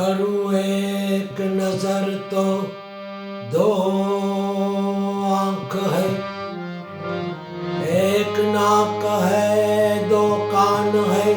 करूं एक नजर तो दो आंख है, एक नाक है दो कान है,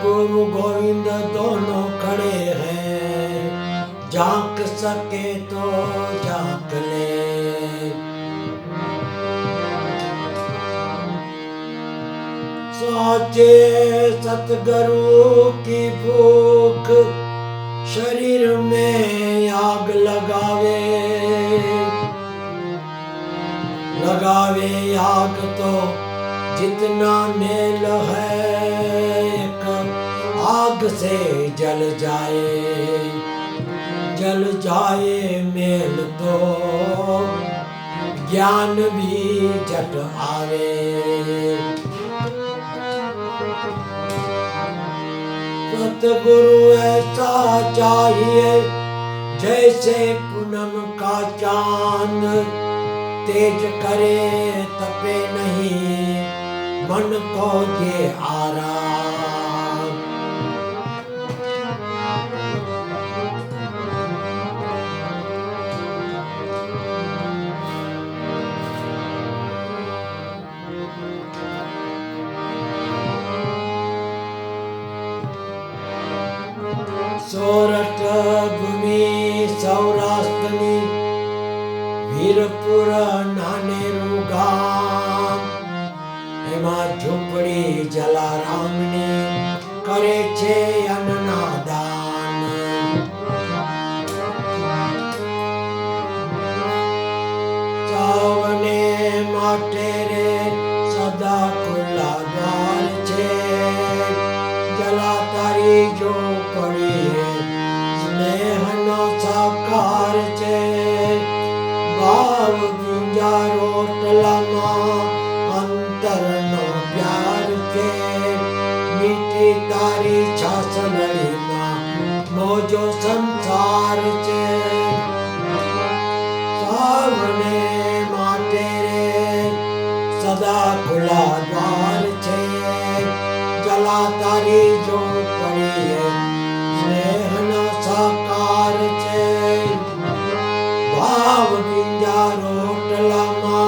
गुरु गोविंद दोनों खड़े हैं, झांक सके तो झांक ले। साचे सतगुरु की भूख शरीर में आग लगावे, लगावे आग तो जितना मेल है एक आग से जल जाए मेल तो ज्ञान भी झट आवे। सतगुरु ऐसा चाहिए जैसे पूनम का चांद, तेज करे तपे नहीं मन को दे आराम। सोरठ भूमि सौराष्ट्रनी વીરપુર નાનેરું ગામ, એમાં ઝૂંપડી જલારામની કરે છે અન્નના દાન। સૌને માટે રે સદા ખુલ્લા દ્વાર છે, જલા તારી ઝૂંપડી સ્નેહનો સાકાર છે। भाव गुंजा रोटलामा अंतरनो प्यार के, मीठी तारी छासलड़ी मां मोजो संसार छे। सावने माटे रे सदा खुला द्वार छे, जला तारी जो पड़ी है स्नेहनो साकार छे। भाव बिंजा रोटलामा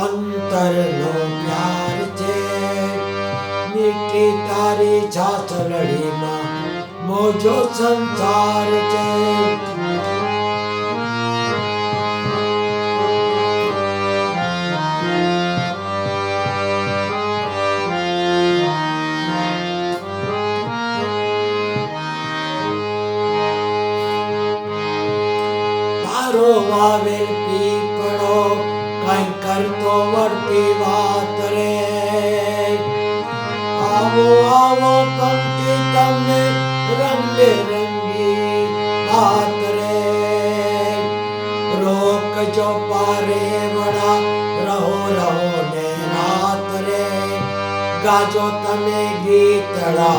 अंतरनो प्यार छे, मीठी तारी छाछलड़ी मां मोजो संसार छे। वावेल पीपड़ो कहीं कर तो वर्ती बात रे, आवो आवो पंक्ति तमने रंग रंगी बात रे। रोक जो पारे बड़ा रहो रहो ने रात रे, गाजो तने गीतड़ा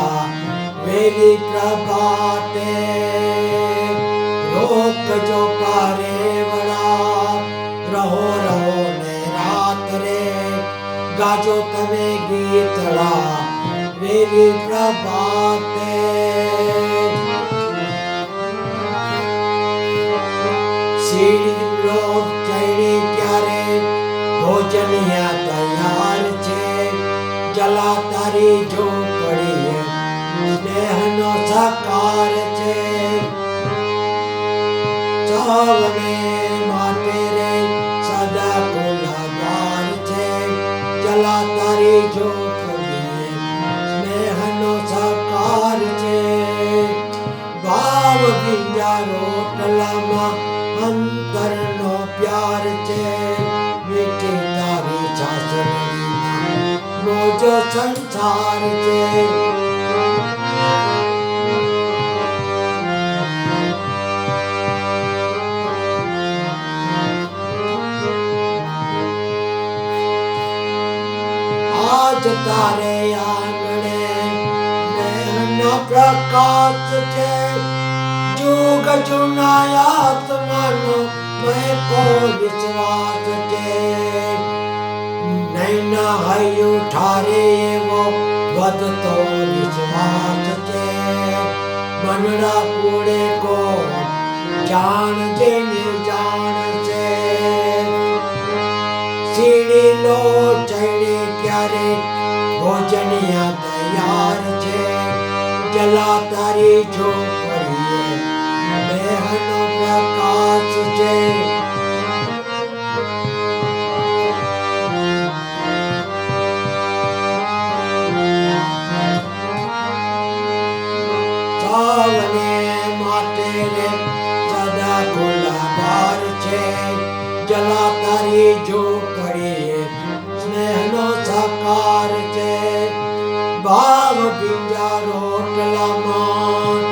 वेली प्रभाते। रोक जो पारे बड़ा रहो रहो ने रात रे, गाजो तमे गीतड़ा वेली प्रभाते। सीढ़ी लोग चढ़ी क्यारे भोजन या तैयार छे, जला तारी झोपड़ी है स्नेहनो साकार छे। सावने माटे रे सदा खुला द्वार छे, जला तारी झोपड़ी स्नेहनो साकार छे। भाव बिंजा रोटलामा अंतरनो प्यार छे, मीठी तारी छाछलड़ी मोजो संसार छे। आज तारे आंगणे नैना प्रकाश छे, जुग जुनाया आत्मानो मैं को विश्वास छे। नैना हयु ठारे वो વધતો વિશ્વાસ છે મનડા પૂરે કો જાણ જેને જાણશે સીડી લો ચડી ક્યારે ભોજનિયા તૈયાર છે જલા તારી ઝોપડીએ દેહનો પ્રકાશ છે સૌને માટે રે સદા ખુલ્લા દ્વાર છે જલા તારી ઝોપડીએ સ્નેહનો સાકાર છે ભાવ બીજા રોટલામાં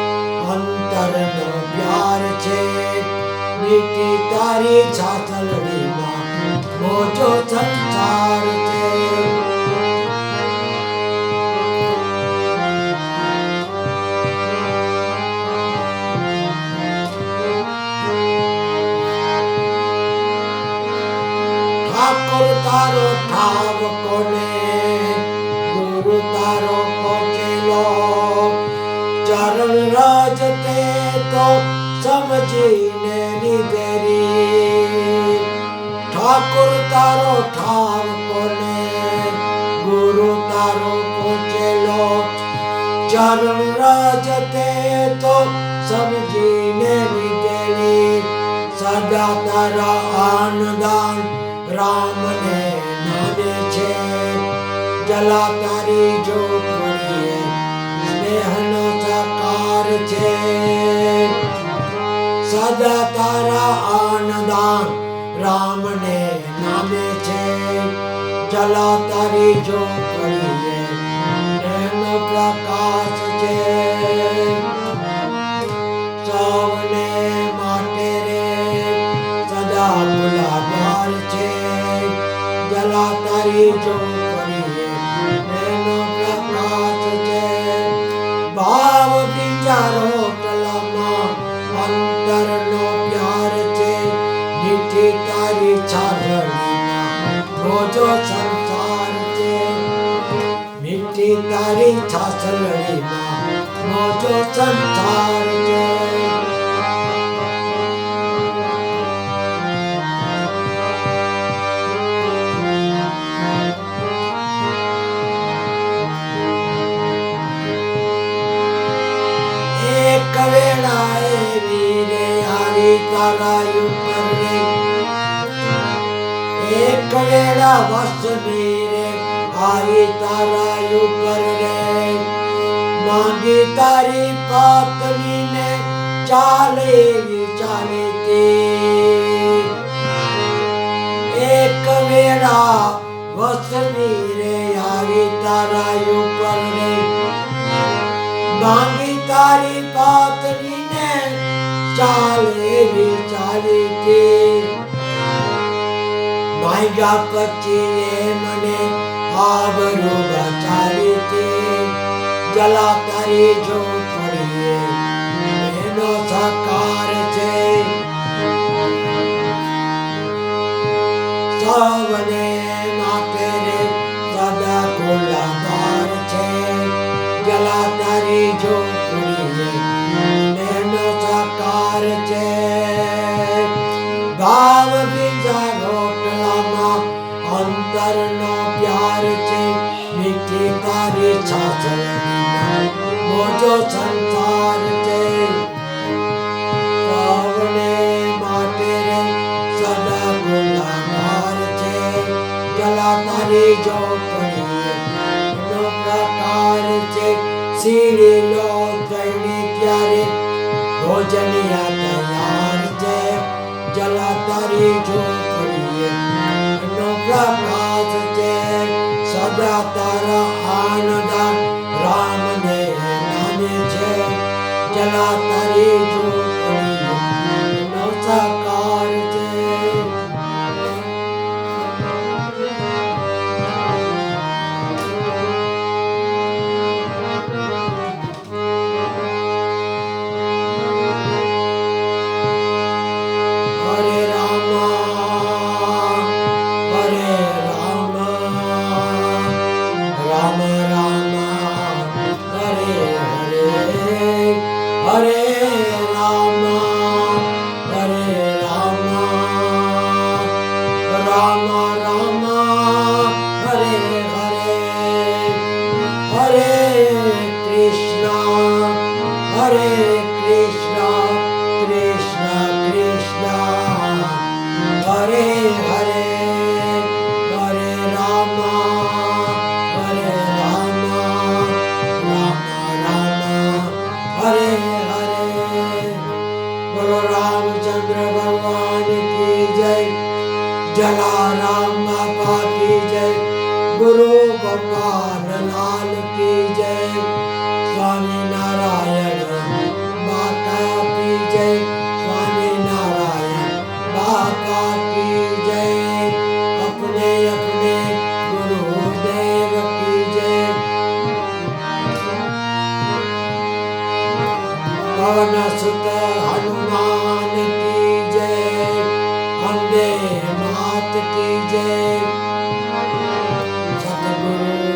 અંતરનો પ્યાર છે મીઠી તારી છાતલડીમાં મોજો સંસાર છે ઠાકોર તારો ઠાવ કોને ગુરુ તારો પહોંચેલો ચરણ રાજ તે તો સમજીને લીધેરી ઠાકોર તારો ઠાવ કોને ગુરુ તારો પહોંચેલો ચરણ રાજ તે તો સમજીને લીધેરી સદા તારા આનદાન રામને નામે છે જલા તારી ઝોપડીએ સ્નેહનો સાકાર છે સદા તારા આનદાન રામને નામે છે જલા તારી ઝોપડીએ સ્નેહનો પ્રકાશ છે સૌને માટે રે સદા ખુલ્લા દ્વાર છે જલા તારી ઝોપડીએ એનો પ્રકાશ છે ભાવ બીજા રોટલામાં અંતરનો પ્યાર છે મીઠી તારી છાછડીમાં રોજો સંસાર છે મીઠી તારી છાછડીમાં રોજો સંસાર છે વેળા એવી રે હારી તારા ઉપર રે એક વેળા વસની રે હારી તારા ઉપર રે માંગી તારી પત્નીને ચાલે ચાલતી એક વેળા વસની રે હારી તારા ઉપર રે માંગી તારી પત્નીને ચાલે ચાલતી માંગ્યા પછી મને આબરૂ બચાવી જલા તારી ઝોપડીએ એનો સાકાર છે સૌને માટે રે સદા ખુલ્લા દ્વાર છે જલા તારી ઝોપડીએ એનો સાકાર છે ભાવ બીજા રોટલામાં અંતરનો પ્યાર છે મીઠી તારી છાછડીમાં મોજો સંસાર છે સૌને માટે રે સદા ખુલ્લા દ્વાર છે જલા તારી ઝોપડીએ એનો પ્રકાર છે સીડી લો ચડી ત્યારે ભોજનિયા તૈયાર છે જલા તારી ઝોપડીએ એનો પ્રકાશ છે સદા તારા આનંદ રામને નામે છે જલા તારી ઝોપડીએ એનો સાકાર છે जलाराम बाबा की जय, गुरु गोपाल लाल की जय, स्वामी नारायण माता की जय, स्वामी नारायण बाबा की जय, अपने अपने गुरुदेव की जय। पवन सुत हनुमान की जय, अम्बे मात की जय, सतगुरु